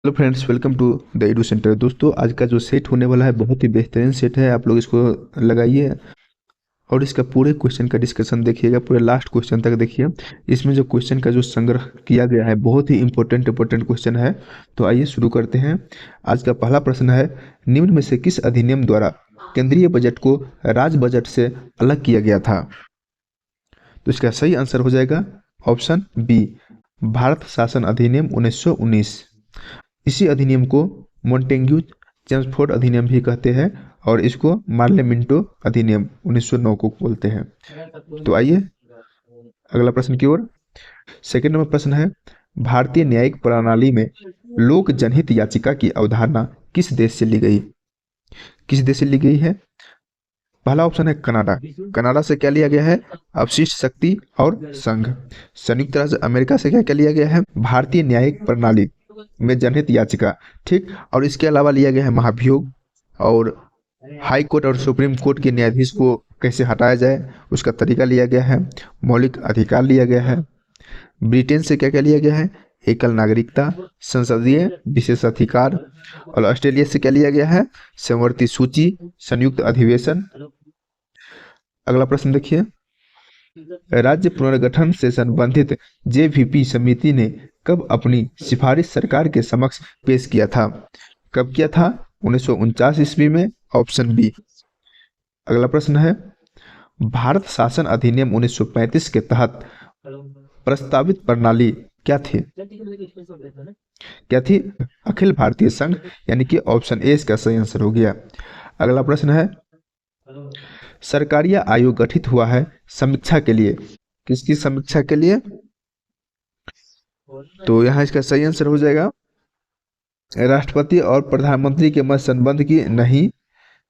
Hello friends, welcome to the edu centre. दोस्तों, आज का जो सेट होने वाला है बहुत ही बेहतरीन सेट है। आप लोग इसको लगाइए और इसका पूरे क्वेश्चन का डिस्कशन देखिएगा, पूरे लास्ट क्वेश्चन तक देखिए। इसमें जो क्वेश्चन का जो संग्रह किया गया है बहुत ही इंपॉर्टेंट क्वेश्चन है। तो आइए शुरू करते हैं। आज का पहला प्रश्न है, निम्न में से किस अधिनियम द्वारा केंद्रीय बजट को राज्य बजट से अलग किया गया था? तो इसका सही आंसर हो जाएगा ऑप्शन बी, भारत शासन अधिनियम 1919। इसी अधिनियम को मोंटेग्यू चेम्सफोर्ड अधिनियम भी कहते हैं और इसको मार्लेमिंटो अधिनियम 1909 को बोलते हैं। तो आइए अगला प्रश्न की ओर। सेकंड नंबर प्रश्न है, भारतीय न्यायिक प्रणाली में लोक जनहित याचिका की अवधारणा किस देश से ली गई? किस देश से ली गई है? पहला ऑप्शन है कनाडा। कनाडा से क्या लिया गया है? अवशिष्ट शक्ति और संघ। संयुक्त राज्य अमेरिका से क्या क्या लिया गया है? भारतीय न्यायिक प्रणाली में जनहित याचिका, ठीक। और इसके अलावा लिया गया है महाभियोग, और हाई कोर्ट और सुप्रीम कोर्ट के न्यायाधीश को कैसे हटाया जाए उसका तरीका लिया गया है। मौलिक अधिकार लिया गया है। ब्रिटेन से क्या क्या लिया गया है? एकल नागरिकता, संसदीय विशेषाधिकार। और ऑस्ट्रेलिया से क्या लिया गया है? समवर्ती सूची, संयुक्त अधिवेशन। अगला प्रश्न देखिए, राज्य पुनर्गठन से संबंधित जेवीपी समिति ने कब अपनी सिफारिश सरकार के समक्ष पेश किया था? कब किया था? 1949 ईस्वी में, ऑप्शन बी। अगला प्रश्न है, भारत शासन अधिनियम 1935 के तहत प्रस्तावित प्रणाली क्या थी? क्या थी? अखिल भारतीय संघ, यानी कि ऑप्शन ए इसका सही आंसर हो गया। अगला प्रश्न है, सरकारीय आयोग गठित हुआ है समीक्षा के लिए, किसकी समीक्षा के लिए? तो यहाँ इसका सही आंसर हो जाएगा राष्ट्रपति और प्रधानमंत्री के मध्य संबंध की, नहीं।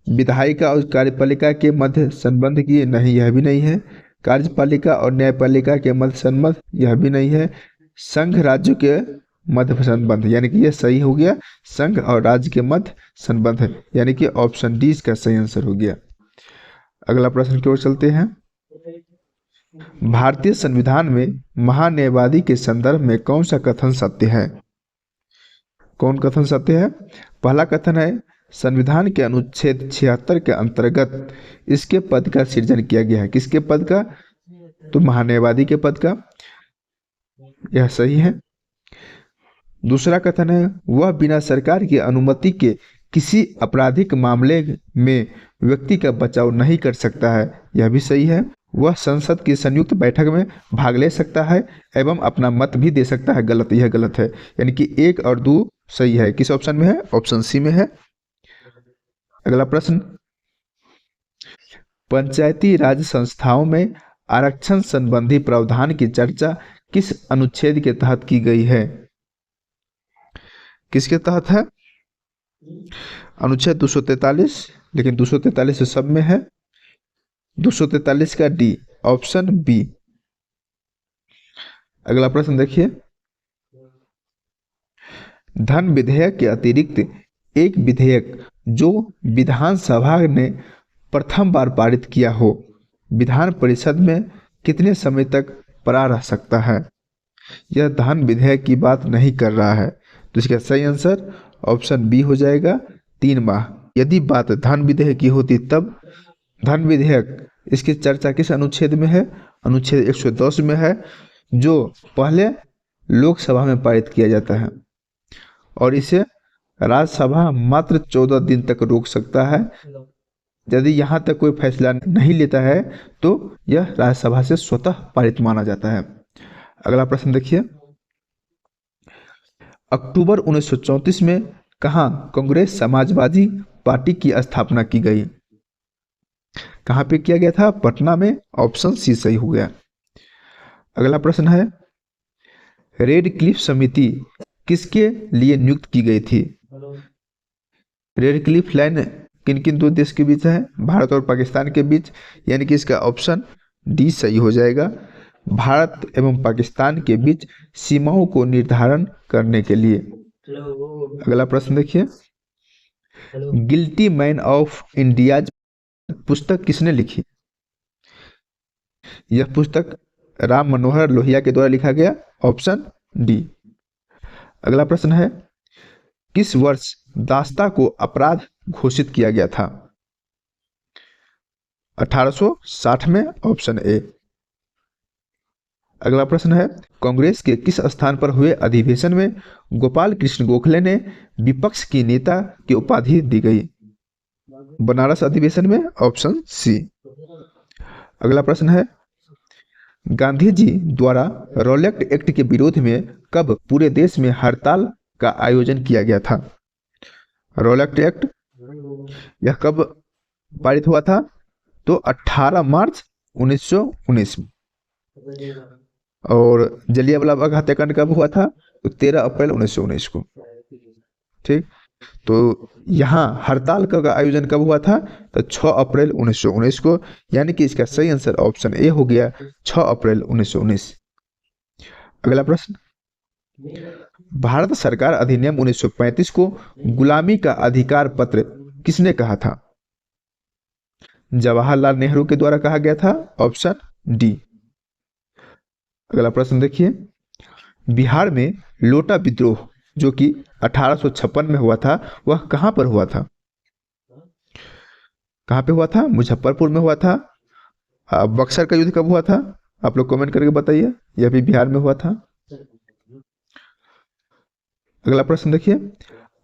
विधायिका और कार्यपालिका के मध्य संबंध की, नहीं, यह भी नहीं है। कार्यपालिका और न्यायपालिका के मध्य संबंध, यह भी नहीं है। संघ राज्य के मध्य संबंध, यानी कि यह सही हो गया, संघ और राज्य के मध्य संबंध है, यानी कि ऑप्शन डी इसका सही आंसर हो गया। अगला प्रश्न की ओर चलते हैं। भारतीय संविधान में महान्यायवादी के संदर्भ में कौन सा कथन सत्य है? कौन कथन सत्य है? पहला कथन है, संविधान के अनुच्छेद 76 के अंतर्गत इसके पद का सृजन किया गया है। किसके पद का? तो महान्यायवादी के पद का, यह सही है। दूसरा कथन है, वह बिना सरकार की अनुमति के किसी आपराधिक मामले में व्यक्ति का बचाव नहीं कर सकता है, यह भी सही है। वह संसद की संयुक्त बैठक में भाग ले सकता है एवं अपना मत भी दे सकता है, गलत, यह गलत है, यानी कि 1 और 2 सही है। किस ऑप्शन में है? ऑप्शन सी में है। अगला प्रश्न, पंचायती राज संस्थाओं में आरक्षण संबंधी प्रावधान की चर्चा किस अनुच्छेद के तहत की गई है? किसके तहत है? अनुच्छेद 243, लेकिन 243 से सब में है, 243 का डी, ऑप्शन बी। अगला प्रश्न देखिए, धन विधेयक के अतिरिक्त एक विधेयक जो विधानसभा ने प्रथम बार पारित किया हो, विधान परिषद में कितने समय तक पड़ा रह सकता है? यह धन विधेयक की बात नहीं कर रहा है, तो इसका सही आंसर ऑप्शन बी हो जाएगा, 3 माह। यदि बात धन विधेयक की होती तब धन विधेयक, इसकी चर्चा किस अनुच्छेद में है? अनुच्छेद 110 में है, जो पहले लोकसभा में पारित किया जाता है और इसे राज्यसभा मात्र 14 दिन तक रोक सकता है। यदि यहाँ तक कोई फैसला नहीं लेता है तो यह राज्यसभा से स्वतः पारित माना जाता है। अगला प्रश्न देखिए, अक्टूबर 1934 में कहाँ कांग्रेस समाजवादी पार्टी की स्थापना की गई? कहाँ पे किया गया था? पटना में, ऑप्शन सी सही हो गया। अगला प्रश्न है, रेड क्लिफ समिति किसके लिए नियुक्त की गई थी? रेड क्लिफ लाइन किन किन 2 देश के बीच है? भारत और पाकिस्तान के बीच, यानी कि इसका ऑप्शन डी सही हो जाएगा, भारत एवं पाकिस्तान के बीच सीमाओं को निर्धारण करने के लिए। अगला प्रश्न देखिए, गिल्टी मैन ऑफ इंडिया पुस्तक किसने लिखी? यह पुस्तक राम मनोहर लोहिया के द्वारा लिखा गया, ऑप्शन डी। अगला प्रश्न है, किस वर्ष दास्ता को अपराध घोषित किया गया था? 1860 में, ऑप्शन ए। अगला प्रश्न है, कांग्रेस के किस स्थान पर हुए अधिवेशन में गोपाल कृष्ण गोखले ने विपक्ष की नेता की उपाधि दी गई? बनारस अधिवेशन में, ऑप्शन सी। अगला प्रश्न है, गांधी जी द्वारा रॉलेट एक्ट के विरोध में कब पूरे देश में हड़ताल का आयोजन किया गया था? रॉलेट एक्ट यह कब पारित हुआ था? तो 18 मार्च 1919 में। और जलियांवाला बाग हत्याकांड कब हुआ था? तो 13 अप्रैल 1919 को। ठीक, तो यहाँ हड़ताल का आयोजन कब हुआ था? तो 6 अप्रैल 1919 को, यानी कि इसका सही आंसर ऑप्शन ए हो गया, 6 अप्रैल 1919। अगला प्रश्न, भारत सरकार अधिनियम 1935 को गुलामी का अधिकार पत्र किसने कहा था? जवाहरलाल नेहरू के द्वारा कहा गया था, ऑप्शन डी। अगला प्रश्न देखिए, बिहार में लोटा विद्रोह जो कि 1856 में हुआ था, वह कहां पर हुआ था? कहां पे हुआ था? मुजफ्फरपुर में हुआ था। बक्सर का युद्ध कब हुआ था? आप लोग कमेंट करके बताइए, यह भी बिहार में हुआ था। अगला प्रश्न देखिए,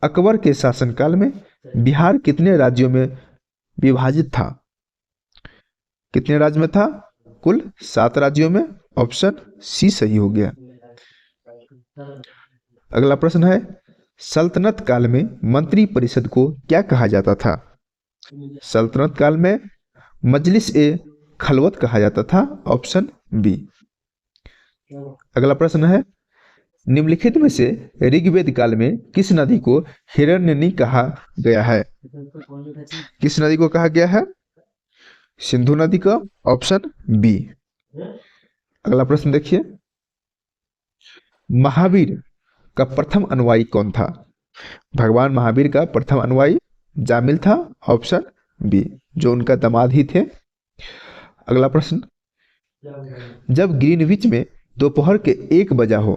अकबर के शासनकाल में बिहार कितने राज्यों में विभाजित था? कितने राज्य में था? कुल 7 राज्यों में, ऑप्शन सी सही हो गया। अगला प्रश्न है, सल्तनत काल में मंत्री परिषद को क्या कहा जाता था? सल्तनत काल में मजलिस ए खलवत कहा जाता था, ऑप्शन बी। अगला प्रश्न है, निम्नलिखित में से ऋग्वेद काल में किस नदी को हिरण्यनी कहा गया है? किस नदी को कहा गया है? सिंधु नदी का, ऑप्शन बी। अगला प्रश्न देखिए, महावीर का प्रथम अनुयायी कौन था? भगवान महावीर का प्रथम अनुयायी जामिल था, ऑप्शन बी, जो उनका दामाद ही थे। अगला प्रश्न, जब ग्रीनविच में दोपहर के 1 बजा हो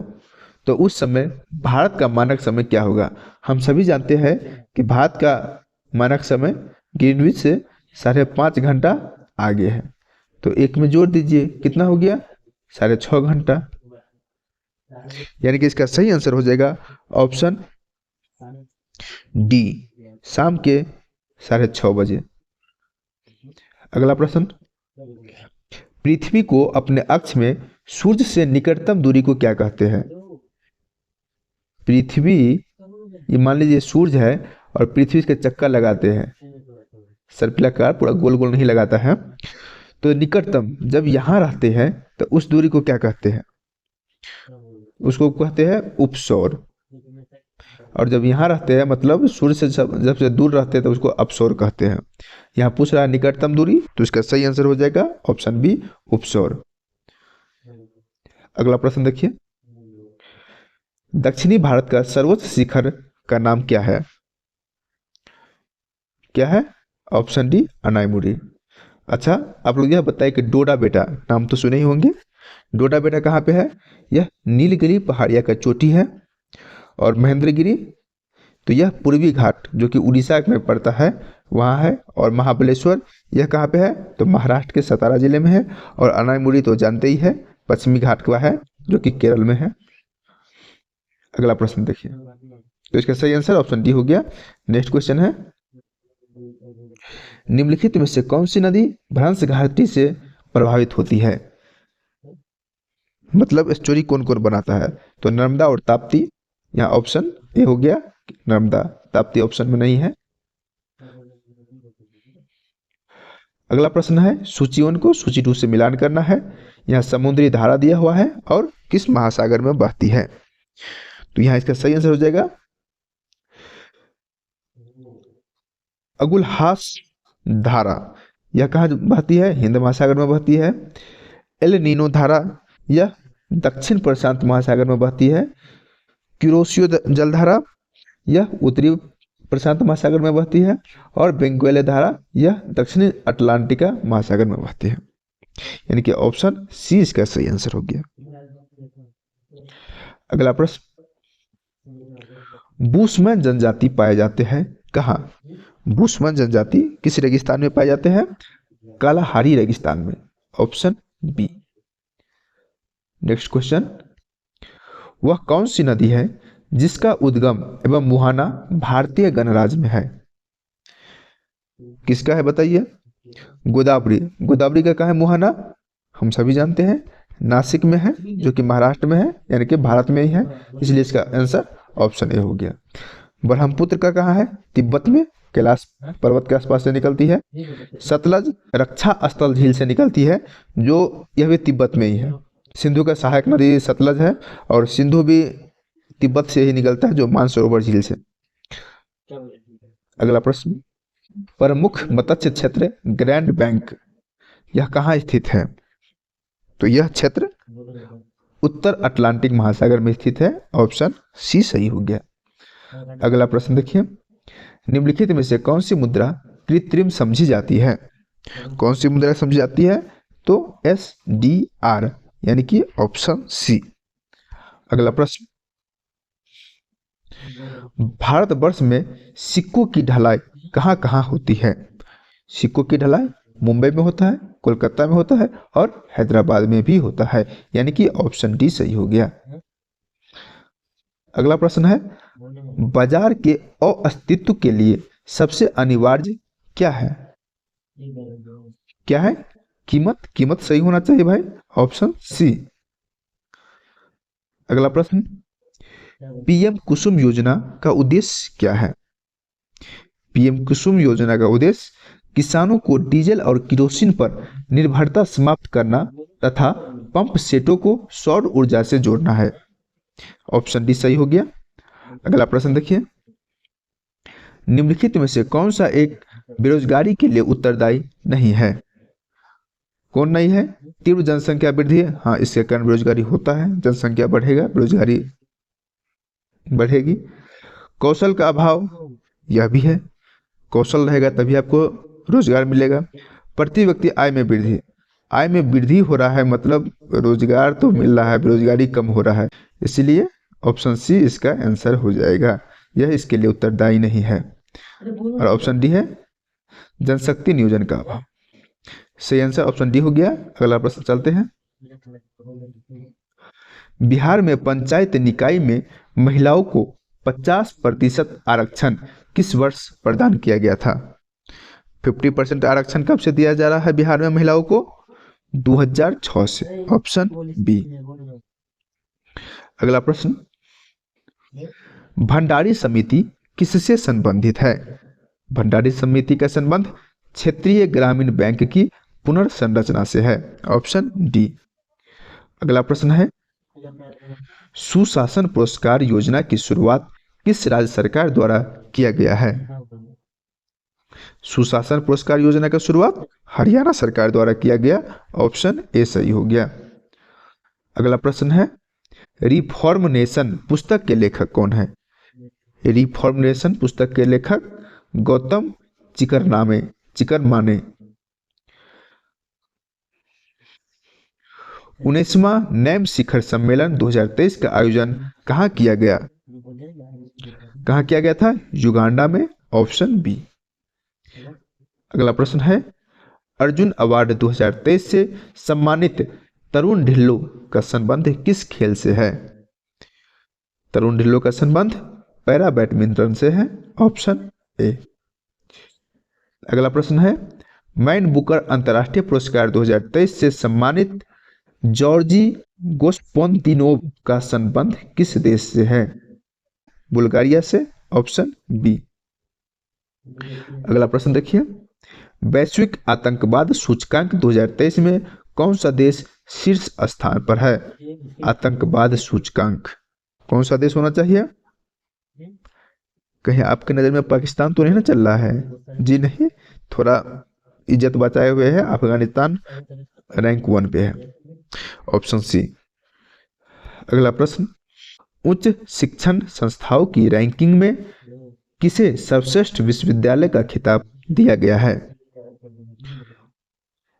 तो उस समय भारत का मानक समय क्या होगा? हम सभी जानते हैं कि भारत का मानक समय ग्रीनविच से 5.5 घंटा आगे है, तो 1 में जोड़ दीजिए, कितना हो गया? 6.5 घंटा, यानी कि इसका सही आंसर हो जाएगा ऑप्शन डी, शाम के 6:30 बजे। अगला प्रश्न, पृथ्वी को अपने अक्ष में सूर्य से निकटतम दूरी को क्या कहते हैं? पृथ्वी, ये मान लीजिए सूर्य है और पृथ्वी के चक्कर लगाते हैं, सर्पिलाकार पूरा गोल गोल नहीं लगाता है, तो निकटतम जब यहाँ रहते हैं तो उस दूरी को क्या कहते हैं? उसको कहते हैं उपसौर। और जब यहाँ रहते हैं, मतलब सूर्य से जब से दूर रहते हैं, तो उसको अपसौर कहते हैं। यहाँ पूछ रहा है निकटतम दूरी, तो इसका सही आंसर हो जाएगा ऑप्शन बी, उपसौर। अगला प्रश्न देखिए, दक्षिणी भारत का सर्वोच्च शिखर का नाम क्या है? क्या है? Option D, Anamudi. अच्छा, आप लोग यह बताइए कि डोडा बेटा नाम तो सुने ही होंगे। डोडा बेटा कहाँ पे है? यह नीलगिरी पहाड़िया का चोटी है। और महेंद्रगिरी, तो यह पूर्वी घाट जो कि उड़ीसा में पड़ता है, वहाँ है। और महाबलेश्वर, यह कहाँ पे है? तो महाराष्ट्र के सतारा जिले में है। और अनायमुड़ी तो जानते ही है, पश्चिमी घाट का है, जो कि केरल में है। अगला प्रश्न देखिए, तो इसका सही आंसर ऑप्शन डी हो गया। नेक्स्ट क्वेश्चन है, निम्नलिखित में से कौन सी नदी भ्रंश घाटी से प्रभावित होती है? मतलब स्टोरी कौन कौन बनाता है? तो नर्मदा और ताप्ती, यहाँ ऑप्शन ए हो गया, नर्मदा, ताप्ती ऑप्शन में नहीं है। अगला प्रश्न है, सूची 1 को सूची 2 से मिलान करना है। यहाँ समुद्री धारा दिया हुआ है और किस महासागर में बहती है? तो यहाँ इसका सही आंसर हो जाएगा अगुलहास धारा। यह कहाँ बहती है? हिंद महासागर में बहती है। एल नीनो धारा, यह दक्षिण प्रशांत महासागर में बहती है। क्यूरोसियो जलधारा, यह उत्तरी प्रशांत महासागर में बहती है। और बेंगुएले धारा, यह दक्षिणी अटलांटिका महासागर में बहती है। यानी कि ऑप्शन सी इसका सही आंसर हो गया। अगला प्रश्न, बुशमैन जनजाति पाए जाते हैं कहाँ? बुशमैन जनजाति किस रेगिस्तान में पाए जाते हैं? कालाहारी रेगिस्तान में, ऑप्शन बी। नेक्स्ट क्वेश्चन, वह कौन सी नदी है जिसका उद्गम एवं मुहाना भारतीय गणराज्य में है? किसका है बताइए? गोदावरी। गोदावरी का कहाँ है मुहाना? हम सभी जानते हैं नासिक में है, जो कि महाराष्ट्र में है, यानी कि भारत में ही है, इसलिए इसका आंसर ऑप्शन ए हो गया। ब्रह्मपुत्र का कहाँ है? तिब्बत में, कैलाश पर्वत के आसपास से निकलती है। सतलज रक्षा स्थल झील से निकलती है, जो यह भी तिब्बत में ही है। सिंधु का सहायक नदी सतलज है, और सिंधु भी तिब्बत से ही निकलता है, जो मानसरोवर झील से। अगला प्रश्न, प्रमुख मत्स्य क्षेत्र ग्रैंड बैंक यह कहाँ स्थित है? तो यह क्षेत्र उत्तर अटलांटिक महासागर में स्थित है, ऑप्शन सी सही हो गया। अगला प्रश्न देखिए, निम्नलिखित में से कौन सी मुद्रा कृत्रिम समझी जाती है? कौन सी मुद्रा समझी जाती है? तो SDR, यानी कि ऑप्शन सी। अगला प्रश्न, भारतवर्ष में सिक्कों की ढलाई कहाँ कहाँ होती है? सिक्कों की ढलाई मुंबई में होता है, कोलकाता में होता है, और हैदराबाद में भी होता है, यानी कि ऑप्शन डी सही हो गया। अगला प्रश्न है, बाजार के अस्तित्व के लिए सबसे अनिवार्य क्या है? क्या है? कीमत। कीमत सही होना चाहिए भाई, ऑप्शन सी। अगला प्रश्न, पीएम कुसुम योजना का उद्देश्य क्या है? पीएम कुसुम योजना का उद्देश्य किसानों को डीजल और किरोसिन पर निर्भरता समाप्त करना तथा पंप सेटों को सौर ऊर्जा से जोड़ना है, ऑप्शन डी सही हो गया। अगला प्रश्न देखिए, निम्नलिखित में से कौन सा एक बेरोजगारी के लिए उत्तरदायी नहीं है? कौन नहीं है? तीव्र जनसंख्या वृद्धि, हाँ, इसके कारण बेरोजगारी होता है, जनसंख्या बढ़ेगा बेरोजगारी बढ़ेगी। कौशल का अभाव, यह भी है, कौशल रहेगा तभी आपको रोजगार मिलेगा। प्रति व्यक्ति आय में वृद्धि, आय में वृद्धि हो रहा है मतलब रोजगार तो मिल रहा है, बेरोजगारी कम हो रहा है, इसलिए ऑप्शन सी इसका आंसर हो जाएगा, यह इसके लिए उत्तरदायी नहीं है। और ऑप्शन डी है जनशक्ति नियोजन का अभाव, सही आंसर ऑप्शन डी हो गया। अगला प्रश्न चलते हैं, बिहार में पंचायत निकाय में महिलाओं को 50% आरक्षण किस वर्ष प्रदान किया गया था? 50% आरक्षण कब से दिया जा रहा है बिहार में महिलाओं को? 2006 से, ऑप्शन बी। अगला प्रश्न, भंडारी समिति किससे संबंधित है? भंडारी समिति का संबंध क्षेत्रीय ग्रामीण बैंक की पुनर्संरचना से है, ऑप्शन डी। अगला प्रश्न है, सुशासन पुरस्कार योजना की शुरुआत किस राज्य सरकार द्वारा किया गया है? सुशासन पुरस्कार योजना का शुरुआत हरियाणा सरकार द्वारा किया गया, ऑप्शन ए सही हो गया। अगला प्रश्न है, रिफॉर्म नेशन पुस्तक के लेखक कौन है? रिफॉर्म नेशन पुस्तक के लेखक गौतम चिकरमाने। 19वां नैम शिखर सम्मेलन 2023 का आयोजन कहाँ किया गया? कहाँ किया गया था? युगांडा में, ऑप्शन बी। अगला प्रश्न है, अर्जुन अवार्ड 2023 से सम्मानित तरुण ढिल्लो का संबंध किस खेल से है? तरुण ढिल्लो का संबंध पैरा बैडमिंटन से है, ऑप्शन ए। अगला प्रश्न है, मैन बुकर अंतर्राष्ट्रीय पुरस्कार 2023 से सम्मानित जॉर्जी गोस्पोंतिनोव का संबंध किस देश से है? बुल्गारिया से, ऑप्शन बी। अगला प्रश्न देखिए, वैश्विक आतंकवाद सूचकांक 2023 में कौन सा देश शीर्ष स्थान पर है? आतंकवाद सूचकांक कौन सा देश होना चाहिए? कहीं आपके नजर में पाकिस्तान तो नहीं ना चल रहा है? जी नहीं, थोड़ा इज्जत बचाए हुए है, अफगानिस्तान रैंक 1 पे है, ऑप्शन सी। अगला प्रश्न, उच्च शिक्षण संस्थाओं की रैंकिंग में किसे सर्वश्रेष्ठ विश्वविद्यालय का खिताब दिया गया है?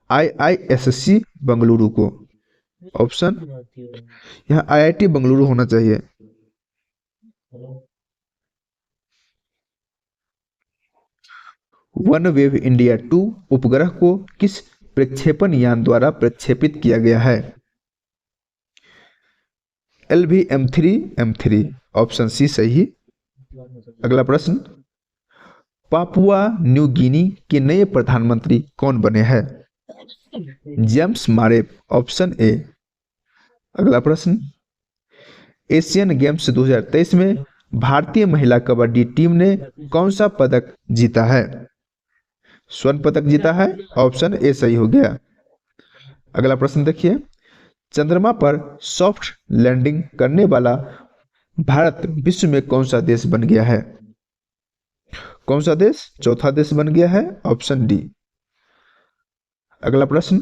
IISc बेंगलुरु को, ऑप्शन यहाँ IIT बेंगलुरु होना चाहिए। वन वेव इंडिया 2 उपग्रह को किस प्रक्षेपण यान द्वारा प्रक्षेपित किया गया है? LVM-3 ऑप्शन सी सही। अगला प्रश्न, पापुआ न्यू गिनी के नए प्रधानमंत्री कौन बने हैं? James Marape, option A. अगला प्रश्न, एशियन गेम्स 2023 में भारतीय महिला कबड्डी टीम ने कौन सा पदक जीता है? स्वर्ण पदक जीता है, ऑप्शन ए सही हो गया। अगला प्रश्न देखिए, चंद्रमा पर सॉफ्ट लैंडिंग करने वाला भारत विश्व में कौन सा देश बन गया है? कौन सा देश चौथा देश बन गया है? Option D. अगला प्रश्न,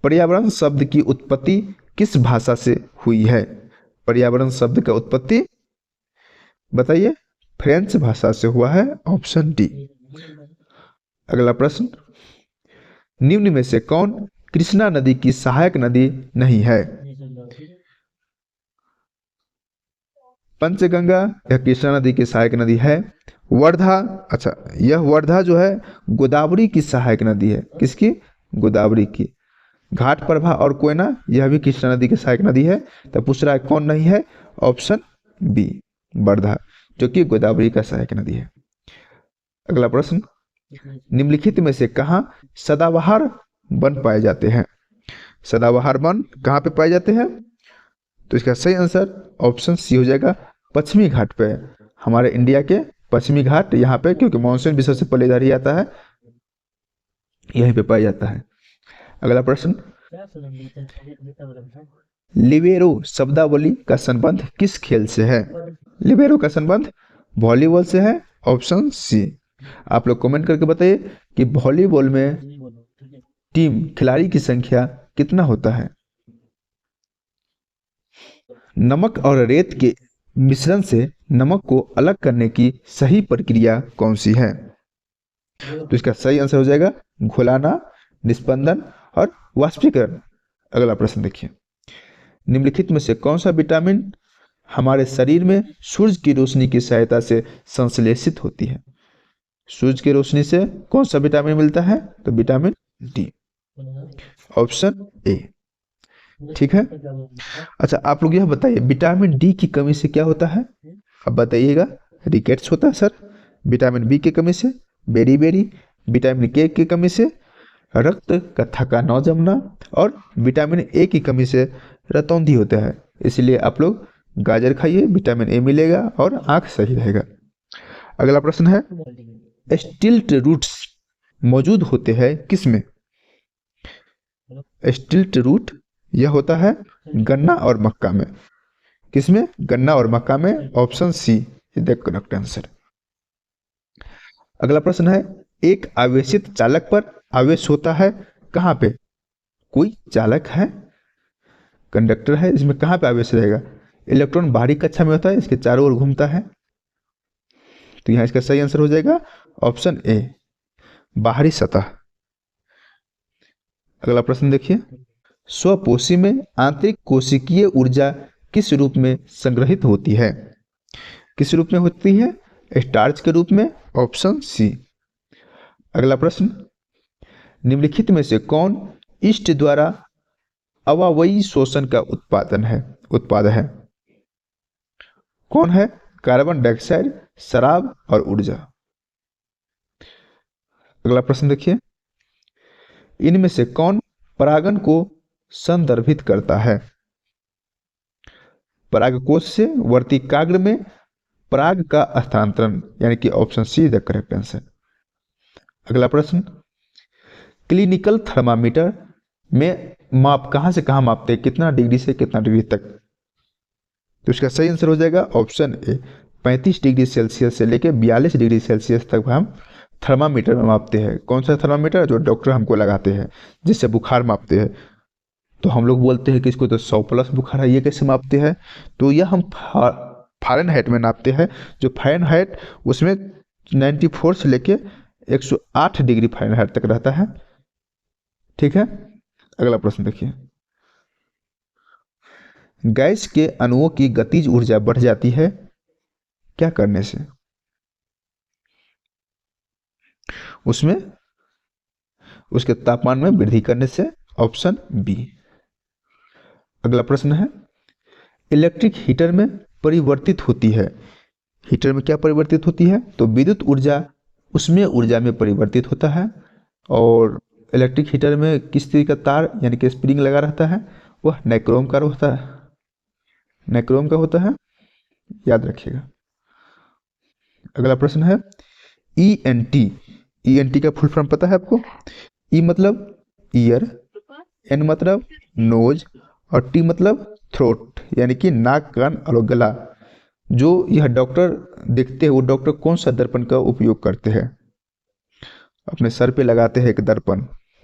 पर्यावरण शब्द की उत्पत्ति किस भाषा से हुई है? पर्यावरण शब्द का उत्पत्ति बताइए। फ्रेंच भाषा से हुआ है, ऑप्शन डी। अगला प्रश्न, निम्न में से कौन कृष्णा नदी की सहायक नदी नहीं है? पंचगंगा यह कृष्णा नदी की सहायक नदी है। वर्धा, अच्छा यह वर्धा जो है गोदावरी की सहायक नदी है। किसकी? गोदावरी की। घाट प्रभा और कोयना यह भी कृष्णा नदी की सहायक नदी है। तो पूछ रहा है कौन नहीं है? ऑप्शन बी वर्धा, जो कि गोदावरी का सहायक नदी है। अगला प्रश्न, निम्नलिखित में से कहां सदाबहार वन पाए जाते हैं? सदाबहार वन कहां पे पाए जाते हैं? तो इसका सही आंसर ऑप्शन सी हो जाएगा, पश्चिमी घाट पे। हमारे इंडिया के पश्चिमी घाट यहाँ पे, क्योंकि मानसून भी सबसे पहले इधर ही आता है, यहीं पे पाया जाता है। अगला प्रश्न, लिबेरो शब्दावली का संबंध किस खेल से है? लिबेरो का संबंध वॉलीबॉल से है, ऑप्शन सी। आप लोग कमेंट करके बताइए कि वॉलीबॉल में टीम खिलाड़ी की संख्या कितना होता है? नमक और रेत के मिश्रण से नमक को अलग करने की सही प्रक्रिया कौन सी है? तो इसका सही आंसर हो जाएगा घुलाना, निस्पंदन और वाष्पीकरण। अगला प्रश्न देखिए, निम्नलिखित में से कौन सा विटामिन हमारे शरीर में सूरज की रोशनी की सहायता से संश्लेषित होती है? सूरज की रोशनी से कौन सा विटामिन मिलता है? तो विटामिन डी, ऑप्शन ए। ठीक है। अच्छा आप लोग यह बताइए, विटामिन डी की कमी से क्या होता है? अब बताइएगा। रिकेट्स होता है सर, विटामिन बी की कमी से बेरी, विटामिन के की कमी से रक्त का थका न जमना, और विटामिन ए की कमी से रतौंधी होता है। इसलिए आप लोग गाजर खाइए, विटामिन ए मिलेगा और आंख सही रहेगा। अगला प्रश्न है, स्टिल्ट रूट्स मौजूद होते हैं किसमें? स्टिल्ट रूट यह होता है गन्ना और मक्का में। किसमें? गन्ना और मक्का में, option C is the correct answer. अगला प्रश्न है, एक आवेशित चालक पर आवेश होता है कहां पे? कोई चालक है, कंडक्टर है, इसमें कहां पे आवेश रहेगा? इलेक्ट्रॉन बाहरी कक्षा में होता है, इसके चारों ओर घूमता है। तो यहां इसका सही आंसर हो जाएगा ऑप्शन ए, बाहरी सतह। अगला प्रश्न देखिए, स्वपोषी में आंतरिक कोशिकीय ऊर्जा किस रूप में संग्रहित होती है? किस रूप में होती है? स्टार्च के रूप में, ऑप्शन सी। अगला प्रश्न, निम्नलिखित में से कौन ईस्ट द्वारा अवावयी शोषण का उत्पाद है? कौन है? कार्बन डाइऑक्साइड, शराब और ऊर्जा। अगला प्रश्न देखिए, इनमें से कौन परागन को संदर्भित करता है? परागकोश से वर्तिकाग्र में पराग का हस्तांतरण, यानी कि option see the correct answer. अगला प्रश्न, क्लिनिकल थर्मामीटर में माप कहां से कहां मापते हैं? कितना डिग्री से कितना डिग्री तक? तो इसका सही आंसर हो जाएगा ऑप्शन ए, 35 डिग्री सेल्सियस से लेकर 42 डिग्री सेल्सियस तक हम थर्मामीटर में मापते हैं। कौन सा थर्मामीटर? जो डॉक्टर हमको लगाते हैं, जिससे बुखार मापते हैं। तो हम लोग बोलते हैं कि इसको तो 100+ बुखार है, ये कैसे मापते हैं? तो यह हम फ़ारेनहाइट में नापते हैं। जो फ़ारेनहाइट उसमें 94 से लेके 108 डिग्री फ़ारेनहाइट तक रहता है। ठीक है। अगला प्रश्न देखिए, गैस के अणुओं की गतिज ऊर्जा बढ़ जाती है क्या करने से? उसमें उसके तापमान में वृद्धि करने से, ऑप्शन बी। अगला प्रश्न है, इलेक्ट्रिक हीटर में परिवर्तित होती है। हीटर में क्या परिवर्तित होती है? तो विद्युत ऊर्जा उसमें ऊर्जा में परिवर्तित होता है। और इलेक्ट्रिक हीटर में किस तरह का तार यानी कि स्प्रिंग लगा रहता है, वह नाइक्रोम का होता है, नाइक्रोम का होता है, याद रखिएगा। अगला प्रश्न है, ई एन टी का फुल फॉर्म पता है आपको? ई मतलब ईयर, एन मतलब नोज और टी मतलब थ्रोट यानी कि नाक, कान और गला। जो यह डॉक्टर देखते हैं वो डॉक्टर कौन सा दर्पण का उपयोग करते हैं? अपने सर पे लगाते हैं एक दर्पण,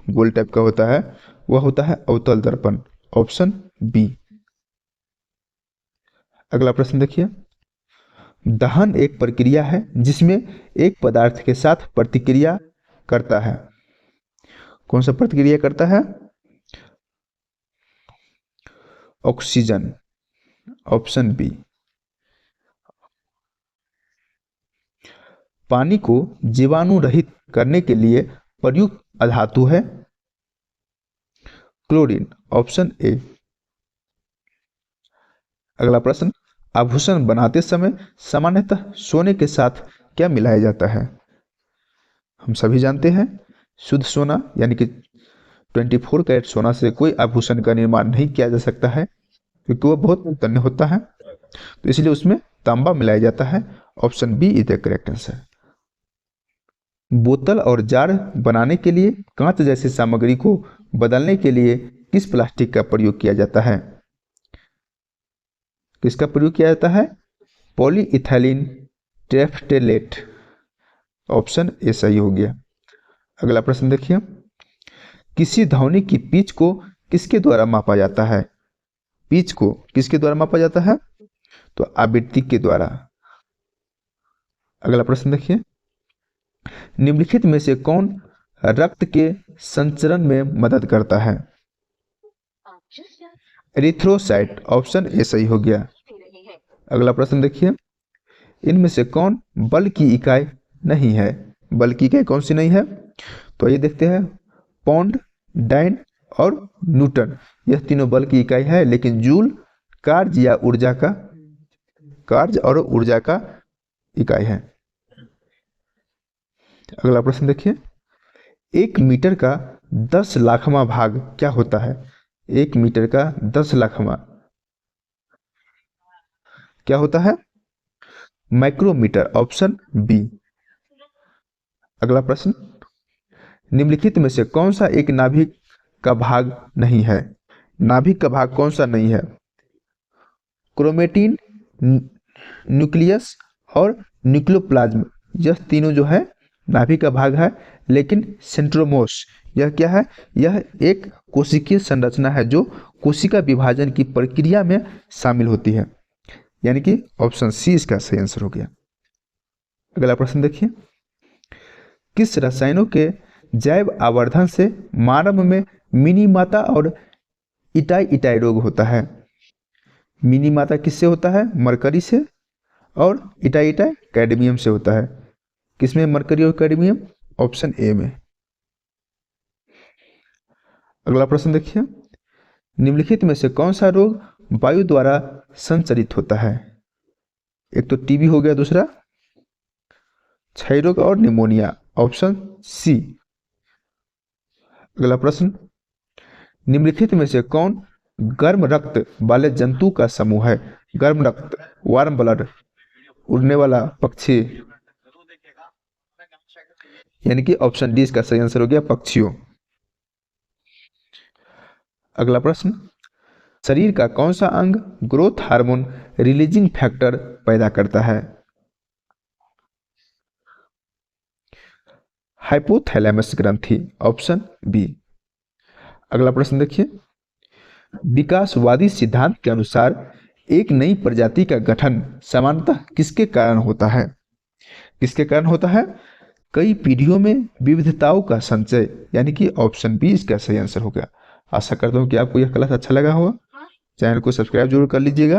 गोल टाइप का होता है, वह होता है अवतल दर्पण, ऑप्शन बी। अगला प्रश्न देखिए, दहन एक प्रक्रिया है जिसमें एक पदार्थ के साथ प्रतिक्रिया करता है। कौन सा प्रतिक्रिया करता है? Oxygen, option B. पानी को जीवाणु रहित करने के लिए प्रयुक्त अधातु है क्लोरीन, ऑप्शन ए। अगला प्रश्न, आभूषण बनाते समय सामान्यतः सोने के साथ क्या मिलाया जाता है? हम सभी जानते हैं शुद्ध सोना यानी कि 24 कैरेट सोना से कोई आभूषण का निर्माण नहीं किया जा सकता है क्योंकि वह बहुत तन्य होता है, तो इसलिए उसमें तांबा मिलाया जाता है, option B is the correct answer. बोतल और जार बनाने के लिए कांच जैसी सामग्री को बदलने के लिए किस प्लास्टिक का प्रयोग किया जाता है? किसका प्रयोग किया जाता है? पॉलीइथाइलिन टेरेफ्थेलेट, ऑप्शन ए सही हो गया। अगला प्रश्न देखिए, किसी ध्वनि की पिच को किसके द्वारा मापा जाता है? पिच को किसके द्वारा मापा जाता है? तो आवृत्ति के द्वारा। अगला प्रश्न देखिए, निम्नलिखित में से कौन रक्त के संचरण में मदद करता है? एरिथ्रोसाइट, ऑप्शन ए सही हो गया। अगला प्रश्न देखिए, इनमें से कौन बल की इकाई नहीं है? बल की इकाई कौन सी नहीं है? तो ये देखते हैं, पौंड, डाइन और न्यूटन, यह तीनों बल की इकाई है, लेकिन जूल कार्य या ऊर्जा का, कार्य और ऊर्जा का इकाई है। अगला प्रश्न देखिए, 1 मीटर का 10 लाखवां भाग क्या होता है? 1 मीटर का 10 लाखवां क्या होता है? Micrometre, option B. अगला प्रश्न, निम्नलिखित में से कौन सा एक नाभिक का भाग नहीं है? नाभिक का भाग कौन सा नहीं है? क्रोमेटिन, न्यूक्लियस और न्यूक्लियोप्लाज्म, यह तीनों जो है नाभिक का भाग है, लेकिन सेंट्रोमोर्स यह क्या है? यह एक कोशिकीय संरचना है जो कोशिका विभाजन की प्रक्रिया में शामिल होती है, यानी कि ऑप्शन सी इसका सही आंसर हो गया। अगला प्रश्न देखिए, किस रसायनों के जैव आवर्धन से मानव में मिनीमाता और इटाई इटाई रोग होता है? मिनीमाता किससे होता है? मरकरी से, और इटाई इटाई कैडमियम से होता है। किसमें मरकरी और कैडमियम? ऑप्शन ए में। अगला प्रश्न देखिए, निम्नलिखित में से कौन सा रोग वायु द्वारा संचरित होता है? एक तो टीबी हो गया, दूसरा क्षय रोग और निमोनिया, ऑप्शन सी। अगला प्रश्न, निम्नलिखित में से कौन गर्म रक्त वाले जंतु का समूह है? गर्म रक्त, वार्म ब्लड, उड़ने वाला पक्षी, यानी कि ऑप्शन डी इसका सही आंसर हो गया, पक्षियों। अगला प्रश्न, शरीर का कौन सा अंग ग्रोथ हार्मोन रिलीजिंग फैक्टर पैदा करता है? हाइपोथैलेमस ग्रंथि, ऑप्शन बी। अगला प्रश्न देखिए, विकासवादी सिद्धांत के अनुसार एक नई प्रजाति का गठन सामान्यतः किसके कारण होता है? किसके कारण होता है? कई पीढ़ियों में विविधताओं का संचय, यानी कि ऑप्शन बी इसका सही आंसर हो गया। आशा करता हूँ कि आपको यह क्लास अच्छा लगा होगा। चैनल को सब्सक्राइब जरूर कर लीजिएगा।